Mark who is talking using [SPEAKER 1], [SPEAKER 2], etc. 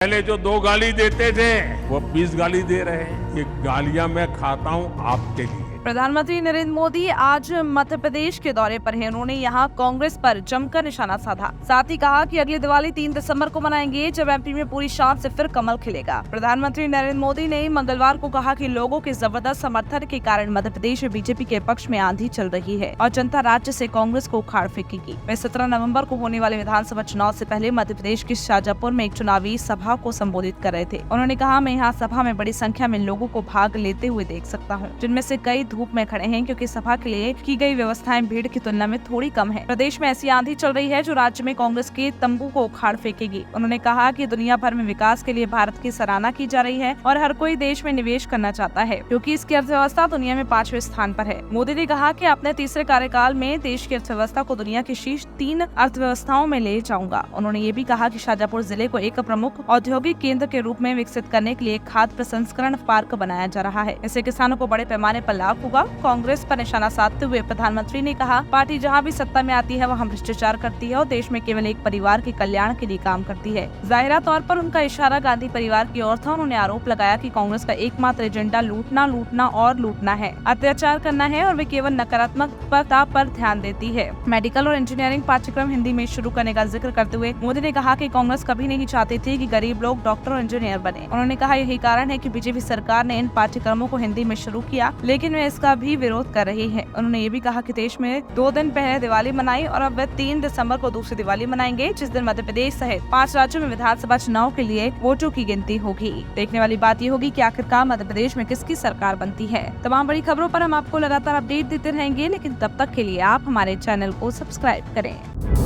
[SPEAKER 1] पहले जो 2 गाली देते थे वो 20 गाली दे रहे हैं। ये गालियां मैं खाता हूं आपके लिए।
[SPEAKER 2] प्रधानमंत्री नरेंद्र मोदी आज मध्य प्रदेश के दौरे पर हैं। उन्होंने यहां कांग्रेस पर जमकर निशाना साधा। साथ ही कहा कि अगली दिवाली 3 दिसंबर को मनाएंगे, जब एमपी में पूरी शान से फिर कमल खिलेगा। प्रधानमंत्री नरेंद्र मोदी ने मंगलवार को कहा कि लोगों के जबरदस्त समर्थन के कारण मध्य प्रदेश में बीजेपी के पक्ष में आंधी चल रही है और जनता राज्य से कांग्रेस को उखाड़ फेंकेगी। वे 17 नवम्बर को होने वाले विधानसभा चुनाव से पहले मध्य प्रदेश के शाजापुर में एक चुनावी सभा को संबोधित कर रहे थे। उन्होंने कहा, मैं यहाँ सभा में बड़ी संख्या में लोगों को भाग लेते हुए देख सकता हूँ, जिनमें से कई धूप में खड़े हैं क्योंकि सभा के लिए की गई व्यवस्थाएं भीड़ की तुलना में थोड़ी कम है। प्रदेश में ऐसी आंधी चल रही है जो राज्य में कांग्रेस के तंबू को उखाड़ फेंकेगी। उन्होंने कहा कि दुनिया भर में विकास के लिए भारत की सराहना की जा रही है और हर कोई देश में निवेश करना चाहता है क्योंकि इसकी अर्थव्यवस्था दुनिया में 5वें स्थान पर है। मोदी ने कहा कि अपने तीसरे कार्यकाल में देश की अर्थव्यवस्था को दुनिया की शीर्ष 3 अर्थव्यवस्थाओं में ले जाऊंगा। उन्होंने ये भी कहा कि शाजापुर जिले को एक प्रमुख औद्योगिक केंद्र के रूप में विकसित करने के लिए खाद्य प्रसंस्करण पार्क बनाया जा रहा है। इससे किसानों को बड़े पैमाने पर लाभ होगा। कांग्रेस पर निशाना साधते हुए प्रधानमंत्री ने कहा, पार्टी जहां भी सत्ता में आती है वहां भ्रष्टाचार करती है और देश में केवल एक परिवार के कल्याण के लिए काम करती है। जाहिरा तौर पर उनका इशारा गांधी परिवार की ओर था। उन्होंने आरोप लगाया कि कांग्रेस का एकमात्र एजेंडा लूटना और लूटना है, अत्याचार करना है और वे केवल नकारात्मकता पर ध्यान देती है। मेडिकल और इंजीनियरिंग पाठ्यक्रम हिंदी में शुरू करने का जिक्र करते हुए मोदी ने कहा कि कांग्रेस कभी नहीं चाहती थी कि गरीब लोग डॉक्टर और इंजीनियर बने। उन्होंने कहा, यही कारण है कि बीजेपी सरकार ने इन पाठ्यक्रमों को हिंदी में शुरू किया, लेकिन वे इसका भी विरोध कर रही है। उन्होंने ये भी कहा कि देश में 2 दिन पहले दिवाली मनाई और अब वे 3 दिसंबर को दूसरी दिवाली मनाएंगे, जिस दिन मध्य प्रदेश सहित 5 राज्यों में विधानसभा चुनाव के लिए वोटों की गिनती होगी। देखने वाली बात ये होगी कि आखिरकार मध्य प्रदेश में किसकी सरकार बनती है। तमाम बड़ी खबरों पर हम आपको लगातार अपडेट देते रहेंगे, लेकिन तब तक के लिए आप हमारे चैनल को सब्सक्राइब करें।